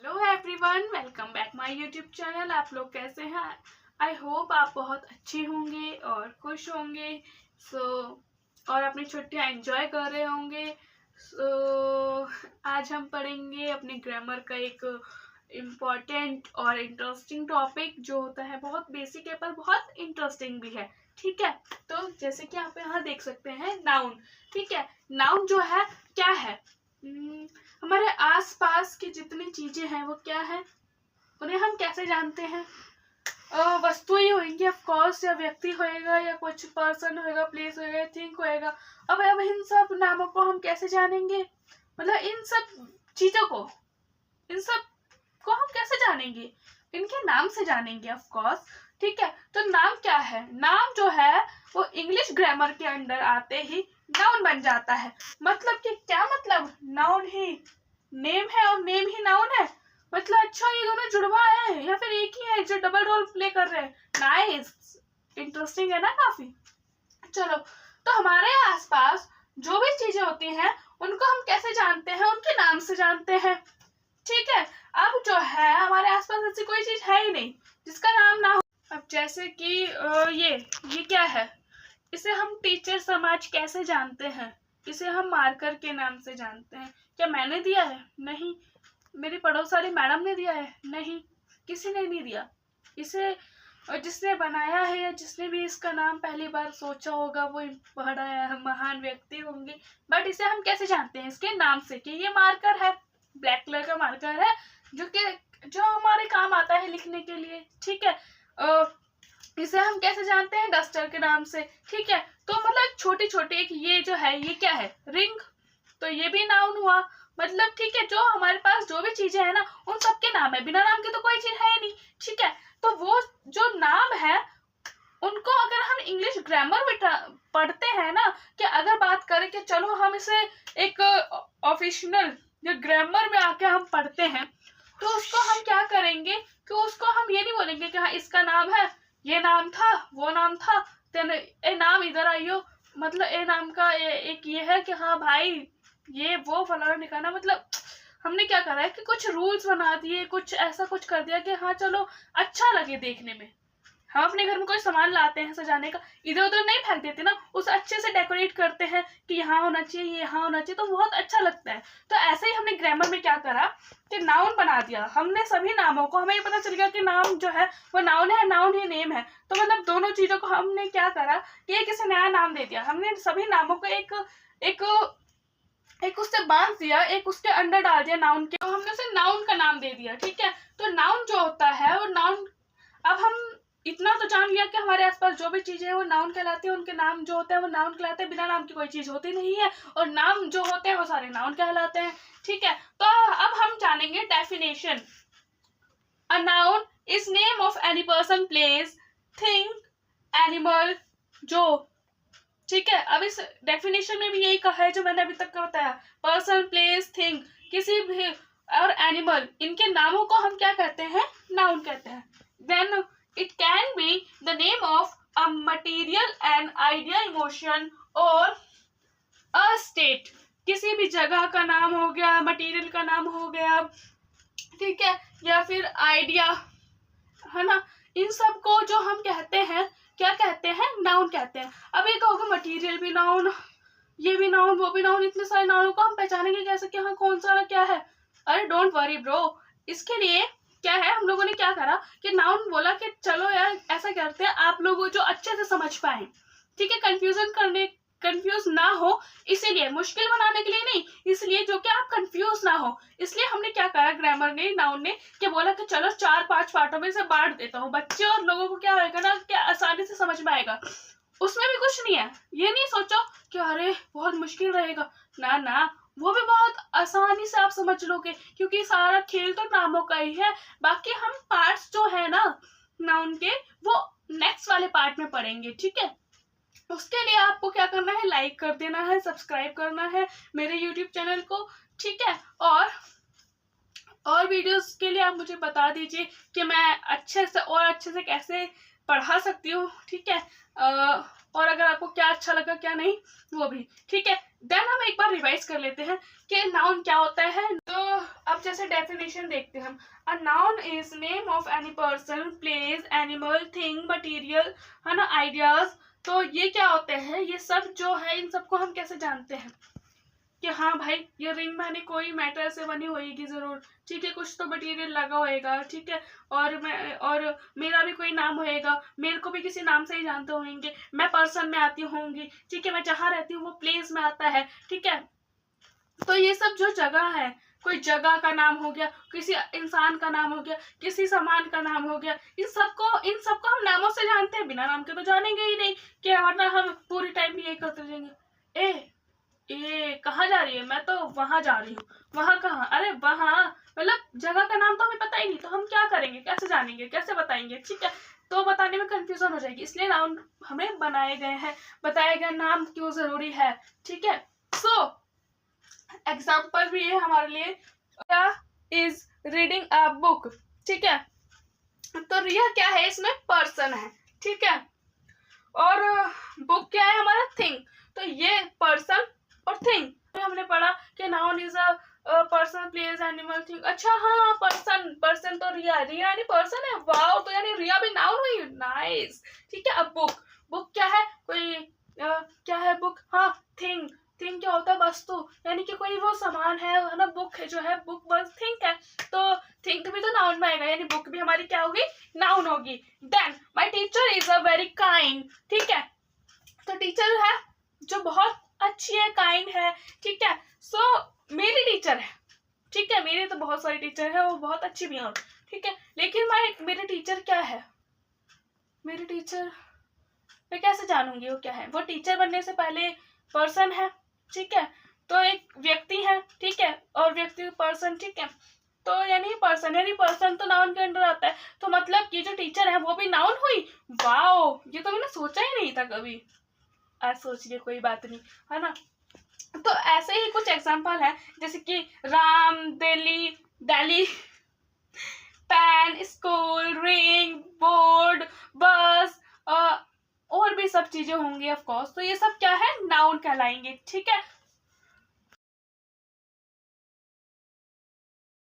Hello everyone, welcome back my YouTube channel. आप लोग कैसे हैं? आई होप आप बहुत अच्छे होंगे और खुश होंगे। और अपनी छुट्टियां एंजॉय कर रहे होंगे। आज हम पढ़ेंगे अपने ग्रामर का एक इम्पॉर्टेंट और इंटरेस्टिंग टॉपिक जो होता है, बहुत बेसिक है पर बहुत इंटरेस्टिंग भी है। ठीक है, तो जैसे कि आप यहाँ देख सकते हैं नाउन। ठीक है, नाउन जो है क्या है? हमारे आसपास की जितनी चीजें हैं वो क्या है, उन्हें हम कैसे जानते हैं? वस्तु ही होंगी ऑफ कोर्स, या व्यक्ति होएगा, या कुछ पर्सन होएगा, प्लेस होएगा, थिंग होएगा। अब इन सब नामों को हम कैसे जानेंगे? मतलब इन सब चीजों को, इन सब को हम कैसे जानेंगे? इनके नाम से जानेंगे ऑफ कोर्स। ठीक है, तो नाम क्या है? नाम जो है वो इंग्लिश ग्रामर के अंडर आते ही नाउन बन जाता है। मतलब कि क्या मतलब? नाउन ही नेम है और नेम ही नाउन है। मतलब अच्छा, ये दोनों जुड़वा है या फिर एक ही है जो डबल रोल प्ले कर रहे हैं? नाइस, इंटरेस्टिंग है ना काफी। चलो, तो हमारे आसपास जो भी चीजें होती हैं उनको हम कैसे जानते हैं? उनके नाम से जानते हैं। ठीक है, अब जो है हमारे आसपास ऐसी कोई चीज है ही नहीं जिसका नाम ना हो। अब जैसे कि ये क्या है? इसे हम टीचर समाज कैसे जानते हैं? इसे हम मार्कर के नाम से जानते हैं। क्या मैंने दिया है? नहीं। मेरी पड़ोस वाली मैडम ने दिया है? नहीं, किसी ने नहीं दिया इसे। जिसने बनाया है या जिसने भी इसका नाम पहली बार सोचा होगा वो बड़ा महान व्यक्ति होंगे। बट इसे हम कैसे जानते हैं? इसके नाम से कि ये मार्कर है, ब्लैक कलर का मार्कर है जो हमारे काम आता है लिखने के लिए। ठीक है, इसे हम कैसे जानते हैं? डस्टर के नाम से। ठीक है, तो मतलब छोटी छोटी एक ये जो है, ये क्या है? रिंग। तो ये भी नाउन हुआ। मतलब ठीक है, जो हमारे पास जो भी चीजें है ना उन सबके नाम है, बिना नाम के तो कोई चीज है नहीं। ठीक है, तो वो जो नाम है उनको अगर हम इंग्लिश ग्रामर में पढ़ते हैं ना, कि अगर बात करें कि चलो हम इसे एक ऑफिशियल जो ग्रामर में आके हम पढ़ते हैं, तो उसको हम क्या करेंगे कि उसको हम ये नहीं बोलेंगे कि हाँ इसका नाम है, ये नाम था, वो नाम था, तेने ए नाम इधर आइयो। मतलब ए नाम का एक ये है कि हाँ भाई ये वो फलाना निकालना। मतलब हमने क्या करा है कि कुछ रूल्स बना दिए, कुछ ऐसा कुछ कर दिया कि हाँ चलो अच्छा लगे देखने में। हम अपने घर में कोई सामान लाते हैं सजाने का, इधर उधर नहीं फेंक देते ना, उसे अच्छे से डेकोरेट करते हैं कि यहाँ होना चाहिए, ये यहाँ होना चाहिए, तो बहुत अच्छा लगता है। तो ऐसे ही हमने ग्रामर में क्या करा कि नाउन बना दिया। हमने सभी नामों को, हमें पता चल गया कि नाम जो है वो नाउन है, नाउन ही नेम है। तो मतलब दोनों चीजों को हमने क्या करा कि एक इसे नया नाम दे दिया। हमने सभी नामों को एक उससे बांध दिया, एक उसके अंडर डाल दिया नाउन के, तो हमने उसे नाउन का नाम दे दिया। ठीक है, तो नाउन जो होता है वो नाउन, अब हम इतना तो जान लिया कि हमारे आसपास जो भी चीजें हैं वो नाउन कहलाती है, उनके नाम जो होते हैं वो नाउन कहलाते हैं। बिना नाम की कोई चीज होती नहीं है, और नाम जो होते हैं वो सारे नाउन कहलाते हैं। ठीक है, तो अब हम जानेंगे definition. A noun is name of any person, place, thing, animal, जो। ठीक है, अब इस डेफिनेशन में भी यही कहा है जो मैंने अभी तक बताया। पर्सन, प्लेस, थिंग, किसी भी, और एनिमल, इनके नामों को हम क्या कहते हैं? नाउन कहते हैं। Then it can be the name of a material, an idea, emotion or a state। किसी भी जगह का नाम हो गया, मटेरियल का नाम हो गया, ठीक है, या फिर आइडिया, है ना। इन सब को जो हम कहते हैं क्या कहते हैं? नाउन कहते हैं। अब ये कहोगे मटेरियल भी नाउन, ये भी नाउन, वो भी नाउन, इतने सारे नाउनों को हम पहचानेंगे कैसे कि हाँ कौन सा क्या है? अरे डोंट वरी ब्रो, इसके लिए क्या है, हम लोगों ने क्या करा कि नाउन बोला कि चलो यार ऐसा करते हैं आप लोग जो अच्छे से समझ पाए। ठीक है, कंफ्यूज ना हो, इसीलिए मुश्किल बनाने के लिए नहीं, इसलिए जो कि आप कंफ्यूज ना हो, इसलिए हमने क्या करा ग्रामर ने, नाउन ने, कि बोला कि चलो 4-5 पार्टों में से बांट देता हूँ। बच्चे और लोगों को क्या होगा ना कि आसानी से समझ में आएगा। उसमें भी कुछ नहीं है, ये नहीं सोचो कि अरे बहुत मुश्किल रहेगा, ना ना, वो भी बहुत आसानी से आप समझ लोगे, क्योंकि सारा खेल तो नामों का ही है। बाकी हम पार्ट्स जो है ना नाउन के, वो नेक्स्ट वाले पार्ट में पढ़ेंगे। ठीक है, उसके लिए आपको क्या करना है? लाइक कर देना है, सब्सक्राइब करना है मेरे यूट्यूब चैनल को। ठीक है, और वीडियोस के लिए आप मुझे बता दीजिए कि मैं अच्छे से कैसे पढ़ा सकती हूँ। ठीक है, और अगर आपको क्या अच्छा लगा क्या नहीं वो भी। ठीक है, देन हम एक बार रिवाइज कर लेते हैं कि नाउन क्या होता है। तो अब जैसे डेफिनेशन देखते हैं हम, a noun is name of any person, place, animal, thing, material, है ना, आइडियाज। तो ये क्या होते हैं, ये सब जो है इन सबको हम कैसे जानते हैं कि हाँ भाई ये रिंग मैंने कोई मैटर से बनी होगी जरूर, ठीक है, कुछ तो मटेरियल लगा होएगा, ठीक है, और मेरा भी कोई नाम होएगा, मेरे को भी किसी नाम से ही जानते होंगे, मैं पर्सन में आती होंगी, ठीक है, मैं जहाँ रहती हूँ वो प्लेस में आता है, ठीक है। तो ये सब जो जगह है, कोई जगह का नाम हो गया, किसी इंसान का नाम हो गया, किसी सामान का नाम हो गया, इन सबको हम नामों से जानते हैं, बिना नाम के तो जानेंगे ही नहीं, कि वरना हम पूरी टाइम भी यही करते रहेंगे, ए कहाँ जा रही है, मैं तो वहां जा रही हूँ, वहां कहाँ, अरे वहां, मतलब जगह का नाम तो हमें पता ही नहीं, तो हम क्या करेंगे, कैसे जानेंगे, कैसे बताएंगे, ठीक है। तो बताने में कंफ्यूजन हो जाएगी, इसलिए नाउन हमें बनाए गए हैं, बताया गया नाम क्यों जरूरी है, ठीक है। सो एग्जाम्पल भी है हमारे लिए, इज रीडिंग अ बुक, ठीक है। तो रिया क्या है, इसमें पर्सन है, ठीक है, और बुक क्या है हमारा, थिंग। तो ये पर्सन और थिंग हमने पढ़ा कि noun is a person, place, animal, thing. अच्छा हाँ, पर्सन तो रिया यानी पर्सन है, वाओ, तो यानी रिया भी नाउन हुई, नाइस, ठीक है। अब बुक क्या है, कोई क्या है बुक, हाँ, थिंग क्या होता है, वस्तु, यानी कि कोई वो सामान है ना, बुक है जो है, बुक बस थिंक है, तो थिंक भी तो नाउन में आएगा, यानी बुक भी हमारी क्या होगी, नाउन होगी। Then my teacher is a very kind, ठीक है, तो टीचर है जो बहुत अच्छी है, काइंड है, ठीक है। सो मेरी टीचर है, ठीक है, मेरी तो बहुत सारी टीचर है, वो बहुत अच्छी भी है, ठीक है, लेकिन मेरे टीचर क्या है, मेरी टीचर मैं कैसे जानूंगी वो क्या है, वो टीचर बनने से पहले पर्सन है, ठीक है, तो एक व्यक्ति है, ठीक है, और व्यक्ति पर्सन, ठीक है, तो यानी पर्सन तो नाउन के अंडर आता है, तो मतलब ये जो टीचर है वो भी नाउन हुई, वाओ, ये तो मैंने सोचा ही नहीं था कभी, आज सोच लिए, कोई बात नहीं, है ना। तो ऐसे ही कुछ एग्जांपल है, जैसे कि Ram, Delhi, pen, school, ring, board, bus, और भी सब चीजें होंगी ऑफ कोर्स, तो ये सब क्या है, नाउन कहलाएंगे, ठीक है।